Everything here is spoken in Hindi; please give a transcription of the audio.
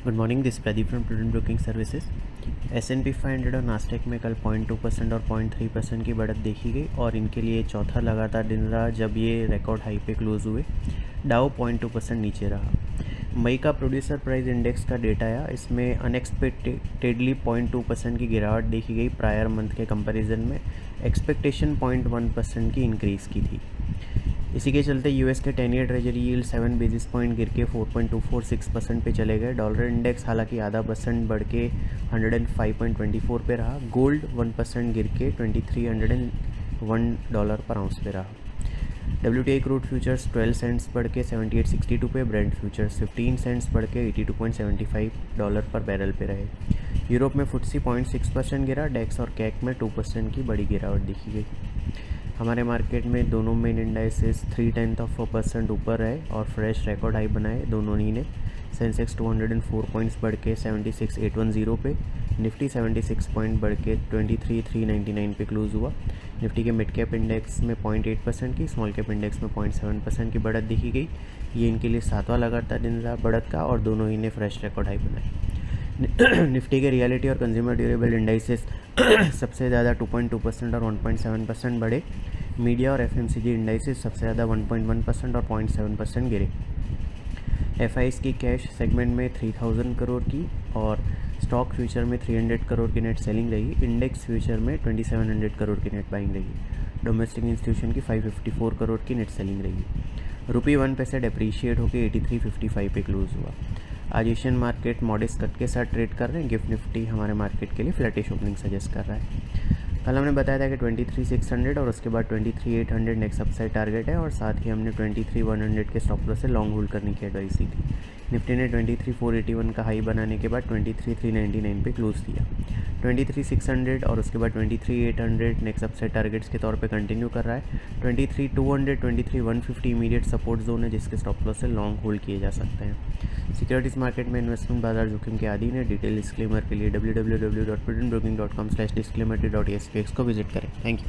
Good morning, this Pradeep from prudent broking services. S&P 500 और नास्टेक में कल 0.2% और 0.3% की बढ़त देखी गई और इनके लिए चौथा लगातार दिन रहा जब ये रिकॉर्ड हाई पे क्लोज हुए। डाउ 0.2% नीचे रहा। मई का प्रोड्यूसर प्राइस इंडेक्स का डेटा आया, इसमें अनएक्सपेक्टेडली 0.2% की गिरावट देखी गई प्रायर मंथ के कंपैरिजन में। एक्सपेक्टेशन 0.1% की इंक्रीज़ की थी। इसी के चलते यूएस के 10 year treasury yield 7 basis point गिर के 4.246% पे चले गए। डॉलर इंडेक्स हालांकि आधा परसेंट बढ़ के 105.24 पे रहा। गोल्ड 1% गिर के $2301 पर आउंस पे रहा। WTI क्रूड फ्यूचर्स 12 सेंट्स बढ़ के 78.62 पे, ब्रेंट फ्यूचर्स 15 सेंट्स बढ़ के $82.75 पर बैरल पे रहे। यूरोप में FTSE 0.6% गिरा। डेक्स और कैक में 2% की बड़ी गिरावट देखी गई। हमारे मार्केट में दोनों मेन इंडाइसेस 0.3% ऊपर रहे और फ्रेश रिकॉर्ड हाई बनाए दोनों ही ने। सेंसेक्स 204 पॉइंट्स बढ़ के 76,810 पे, निफ्टी 76 पॉइंट बढ़ के 23,399 पे क्लोज हुआ। निफ्टी के मिड कैप इंडेक्स में 0.8% की, स्मॉल कैप इंडेक्स में 0.7% की बढ़त देखी गई। ये इनके लिए 7वां लगातार दिन रहा बढ़त का और दोनों ही ने फ्रेश रिकॉर्ड हाई बनाए। निफ्टी के रियलिटी और कंज्यूमर ड्यूरेबल इंडाइसेस सबसे ज़्यादा 2.2% और 1.7% बढ़े। मीडिया और FMCG इंडाइसेस सबसे ज़्यादा 1.1% और 0.7% गिरे। FIs की कैश सेगमेंट में 3000 करोड़ की और स्टॉक फ्यूचर में 300 करोड़ की नेट सेलिंग रही। इंडेक्स फ्यूचर में 2700 करोड़ की नेट बाइंग रही। डोमेस्टिक इंस्टीट्यूशन की 554 करोड़ की नेट सेलिंग रही। रुपये 1 पैसे डेप्रीशिएट होकर 83.55 पे क्लोज हुआ। आज एशियन मार्केट मॉडेस्ट कट के साथ ट्रेड कर रहे हैं। गिफ्ट निफ्टी हमारे मार्केट के लिए फ्लैटिश ओपनिंग सजेस्ट कर रहा है। कल हमने बताया था कि 23,600 और उसके बाद 23,800 नेक्स्ट अपसाइड टारगेट है और साथ ही हमने 23,100 के स्टॉप लॉस से लॉन्ग होल्ड करने की एडवाइस दी थी। निफ्टी ने 23,481 का हाई बनाने के बाद 23,399 पे क्लोज दिया। 23,600 और उसके बाद 23,800 नेक्स्ट अपसाइड टारगेट्स के तौर पे कंटिन्यू कर रहा है। 23,200, 23,150 इमीडिएट सपोर्ट जोन है जिसके स्टॉप लॉस से लॉन्ग होल्ड किए जा सकते हैं। सिक्योरिटीज़ मार्केट में इन्वेस्टमेंट बाजार जोखिम के अधीन है। डिटेल डिस्क्लेमर के लिए www.prudentbroking.com/disclaimer.espx को विजिट करें। Thank you.